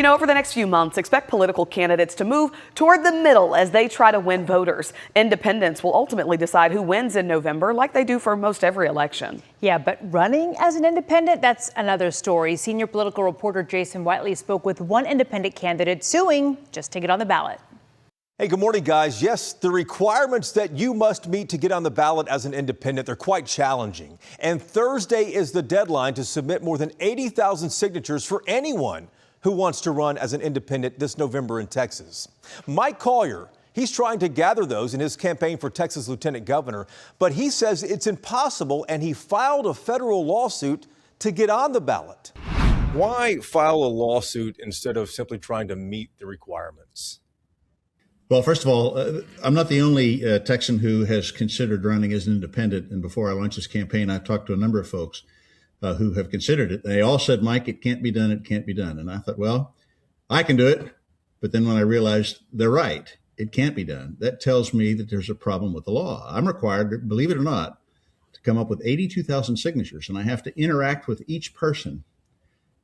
Over the next few months, expect political candidates to move toward the middle as they try to win voters. Independents will ultimately decide who wins in November, like they do for most every election. Yeah, but running as an independent, that's another story. Senior political reporter Jason Whiteley spoke with one independent candidate suing just to get on the ballot. Hey, good morning, guys. Yes, the requirements that you must meet to get on the ballot as an independent, they're quite challenging. And Thursday is the deadline to submit more than 80,000 signatures for anyone who wants to run as an independent this November in Texas. Mike Collier, he's trying to gather those in his campaign for Texas Lieutenant Governor, but he says it's impossible, and he filed a federal lawsuit to get on the ballot. Why file a lawsuit instead of simply trying to meet the requirements? Well, first of all, I'm not the only Texan who has considered running as an independent. And before I launched this campaign, I've talked to a number of folks who have considered it. They all said, Mike, it can't be done. It can't be done. And I thought, well, I can do it. But then when I realized they're right, it can't be done. That tells me that there's a problem with the law. I'm required, believe it or not, to come up with 82,000 signatures. And I have to interact with each person,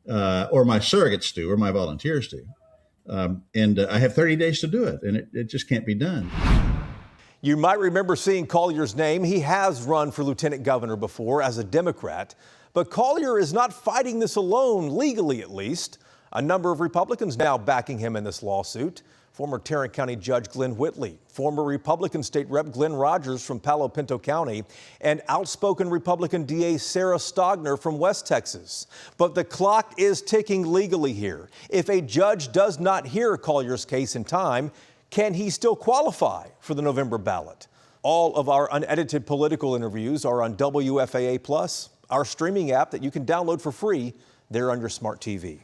or my surrogates do, or my volunteers do. And I have 30 days to do it, and it just can't be done. You might remember seeing Collier's name. He has run for lieutenant governor before as a Democrat. But Collier is not fighting this alone, legally at least. A number of Republicans now backing him in this lawsuit. Former Tarrant County Judge Glenn Whitley, former Republican State Rep Glenn Rogers from Palo Pinto County, and outspoken Republican DA Sarah Stogner from West Texas. But the clock is ticking legally here. If a judge does not hear Collier's case in time, can he still qualify for the November ballot? All of our unedited political interviews are on WFAA Plus, our streaming app that you can download for free there on your smart TV.